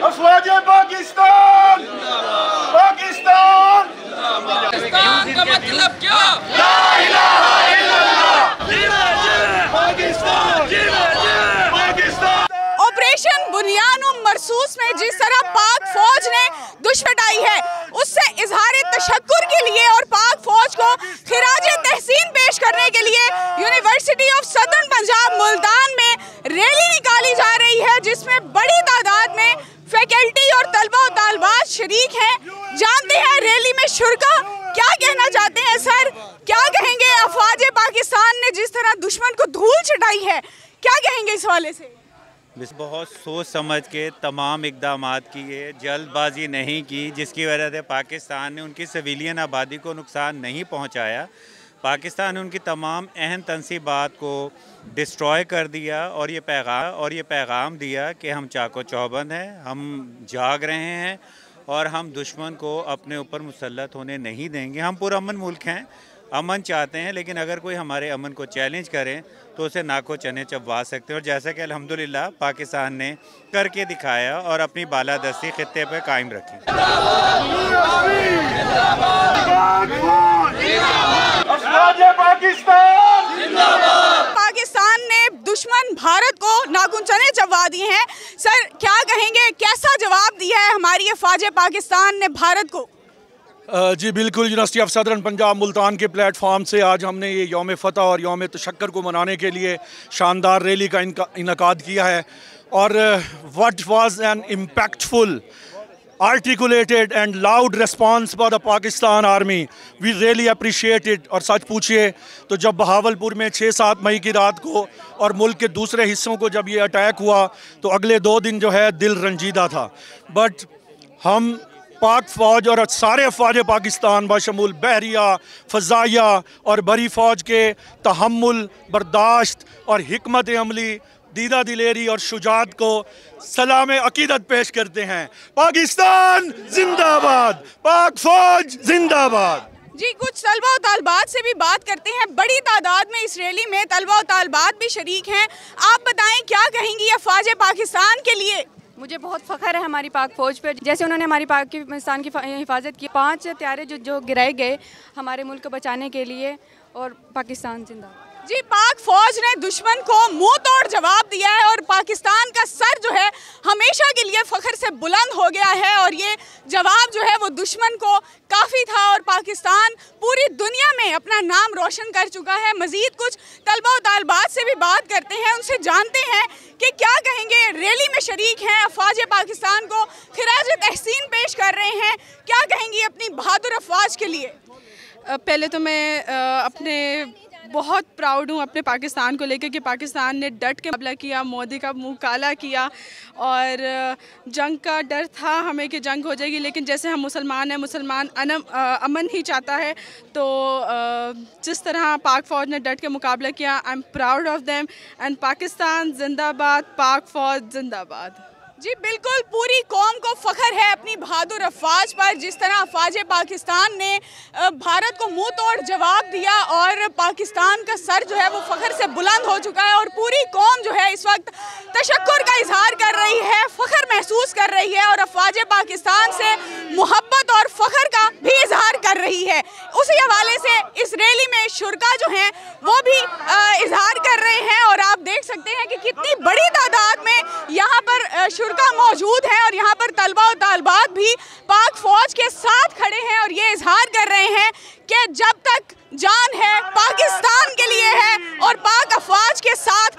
अफवाज पाकिस्तान, पाकिस्तान, पाकिस्तान का मतलब क्या? ला इलाहा इल्लल्लाह, पाकिस्तान, पाकिस्तान। ऑपरेशन बुनियान मरसूस में जिस तरह पाक फौज ने दुश्मनाई है, उससे इजहार तशक्कुर के लिए और पाक फौज को खिराज तहसीन पेश करने के लिए university of southern Punjab Multan में रैली निकाली जा रही है, जिसमें बड़ी तादाद में फैकल्टी और तलबा और तालबात शरीक हैं। जानते हैं रैली में शुरका क्या कहना चाहते हैं। सर, क्या कहेंगे? अफवाज पाकिस्तान ने जिस तरह दुश्मन को धूल चटाई है, क्या कहेंगे इस हवाले से? बहुत सोच समझ के तमाम इकदामात किए, जल्दबाजी नहीं की, जिसकी वजह से पाकिस्तान ने उनकी सिविलियन आबादी को नुकसान नहीं पहुंचाया। पाकिस्तान ने उनकी तमाम अहम तनसीबात को डिस्ट्रॉय कर दिया और ये पैगाम दिया कि हम चाको चौबंद हैं, हम जाग रहे हैं और हम दुश्मन को अपने ऊपर मुसल्लत होने नहीं देंगे। हम पुरअमन मुल्क हैं, अमन चाहते हैं, लेकिन अगर कोई हमारे अमन को चैलेंज करे तो उसे नाको चने चबवा सकते हैं। और जैसा कि अल्हम्दुलिल्लाह पाकिस्तान ने करके दिखाया और अपनी बालादस्ती खित्ते पर कायम रखी। पाकिस्तान ने दुश्मन भारत को नाखून चने चबवा दिए हैं। सर, क्या कहेंगे, कैसा जवाब दिया है हमारी अफवाज पाकिस्तान ने भारत को? जी बिल्कुल, university of southern Punjab Multan के प्लेटफॉर्म से आज हमने ये यौम फ़तह और यौम तशक्कुर को मनाने के लिए शानदार रैली का इनकाद किया है। और what was an impactful, articulated and loud response by the Pakistan Army. We really appreciate it। और सच पूछिए तो जब बहावलपुर में 6-7 मई की रात को और मुल्क के दूसरे हिस्सों को जब ये अटैक हुआ तो अगले 2 दिन जो है दिल रंजीदा था। बट हम पाक फ़ौज और सारे अफवाज पाकिस्तान बशमूल बहरिया, फ़ज़ाइया और बरी फ़ौज के तहम्मुल, बर्दाश्त और हिकमत अमली, दीदा दिलेरी और शुजात को सलाम अकीदत पेश करते हैं। पाकिस्तान जिंदाबाद, पाक फौज जिंदाबाद। जी, कुछ तलबा और तालबात से भी बात करते हैं। बड़ी तादाद में इस रैली में तलबा और तालबात भी शरीक हैं। आप बताएं, क्या कहेंगी अफवाज पाकिस्तान के लिए? मुझे बहुत फ़ख्र है हमारी पाक फ़ौज पर, जैसे उन्होंने हमारी पाकिस्तान की हिफाजत की। 5 त्यारे जो गिराए गए हमारे मुल्क को बचाने के लिए, और पाकिस्तान जिंदाबाद। जी, पाक फौज ने दुश्मन को मुंह तोड़ जवाब दिया है और पाकिस्तान का सर जो है हमेशा के लिए फ़ख्र से बुलंद हो गया है। और ये जवाब जो है वो दुश्मन को काफ़ी था और पाकिस्तान पूरी दुनिया में अपना नाम रोशन कर चुका है। मज़ीद कुछ तलबा और तालबात से भी बात करते हैं, उनसे जानते हैं कि क्या कहेंगे। रैली में शरीक हैं, अफवाज पाकिस्तान को खिराज तहसीन पेश कर रहे हैं। क्या कहेंगी अपनी बहादुर अफवाज के लिए? पहले तो मैं अपने बहुत प्राउड हूँ अपने पाकिस्तान को लेकर कि पाकिस्तान ने डट के मुकाबला किया, मोदी का मुंह काला किया। और जंग का डर था हमें कि जंग हो जाएगी, लेकिन जैसे हम मुसलमान हैं, मुसलमान अमन ही चाहता है। तो जिस तरह पाक फ़ौज ने डट के मुकाबला किया, I am proud of them. And Pakistan जिंदाबाद, पाक फ़ौज जिंदाबाद। जी बिल्कुल, पूरी कौम को फ़ख्र है अपनी बहादुर अफवाज पर। जिस तरह अफवाज पाकिस्तान ने भारत को मुंह तोड़ जवाब दिया और पाकिस्तान का सर जो है वो फ़ख्र से बुलंद हो चुका है और पूरी कौम जो है इस वक्त तशक्कुर का इजहार कर रही है, फ़ख्र महसूस कर रही है और अफवाज पाकिस्तान से मोहब्बत और फ़ख्र का भी इजहार कर रही है। उसी हवाले से इस रैली में शुरका जो हैं वो भी इजहार कर रहे हैं और आप देख सकते हैं कि कितनी बड़ी तादाद में यहाँ पर शुरका मौजूद हैं और यहाँ पर तलबा और तालबात भी पाक फौज के साथ खड़े हैं और ये इजहार कर रहे हैं कि जब तक जान है पाकिस्तान के लिए है और पाक अफवाज के साथ